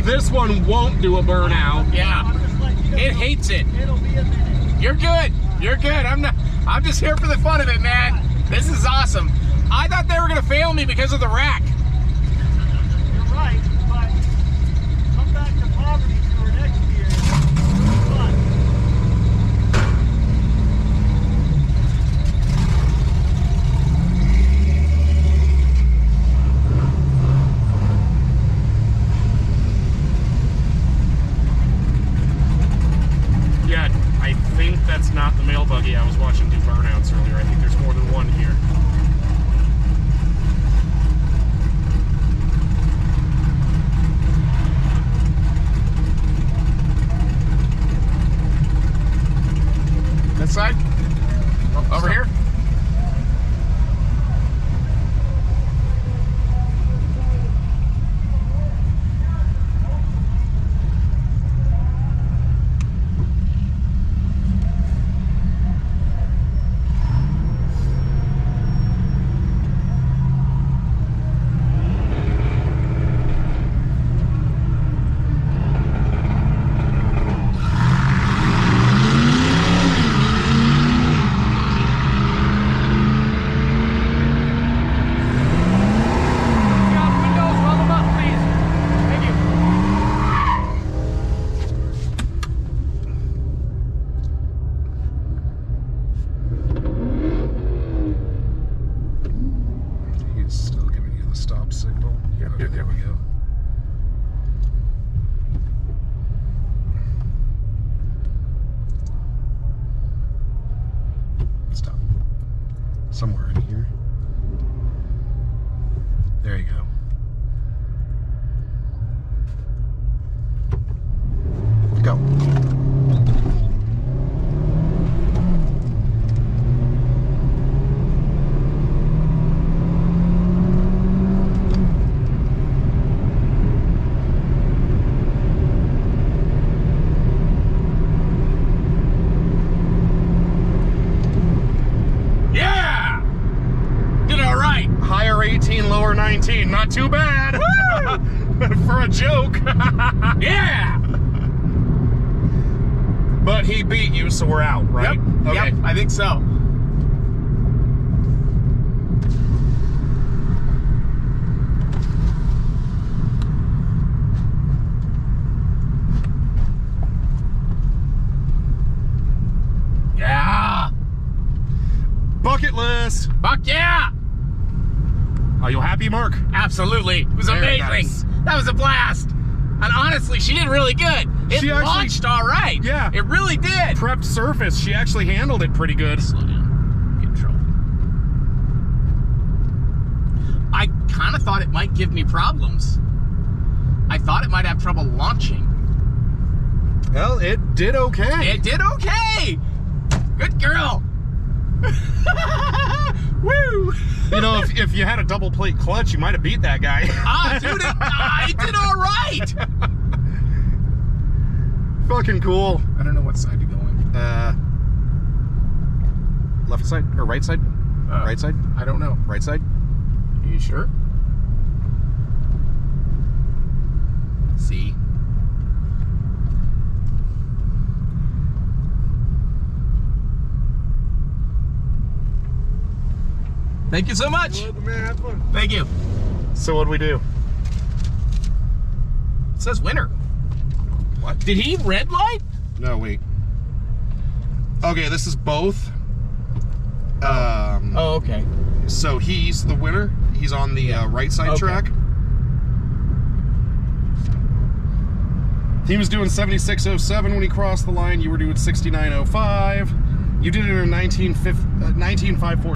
This one won't do a burnout. Yeah. It hates it. It'll be a minute. You're good. You're good. I'm just here for the fun of it, man. This is awesome. I thought they were gonna fail me because of the rack. You're right, but come back to poverty for next year. It's fun. Yeah, I think that's not the mail buggy I was watching do burnouts earlier. I think there's more than one here. This side? Oh, over here? There we go. Stop. Somewhere in here. There you go. Go. Higher 18, lower 19. Not too bad. For a joke. Yeah. But he beat you, so we're out, right? Yep. Okay. Yep, I think so. Yeah. Bucket list. Fuck yeah. Are you happy, Mark? Absolutely. It was Very amazing. nice. That was a blast. And honestly, she did really good. It She actually- launched all right. Yeah. It really did. Prepped surface. She actually handled it pretty good. Slow down. Control. I kind of thought it might give me problems. I thought it might have trouble launching. Well, it did okay. It did okay. Good girl. Woo! You know, if you had a double plate clutch, you might have beat that guy. Ah, dude, I did all right. Fucking cool. I don't know what side to go in. Left side or right side? Right side? I don't know. Right side? Are you sure? See? Thank you so much. Welcome, man. Have fun. Thank you. So what'd we do? It says winner. What? Did he red light? No, wait. Okay, this is both. Oh, okay. So he's the winner. He's on the right side Okay. track. He was doing 76.07 when he crossed the line. You were doing 69.05. You did it in 19.540.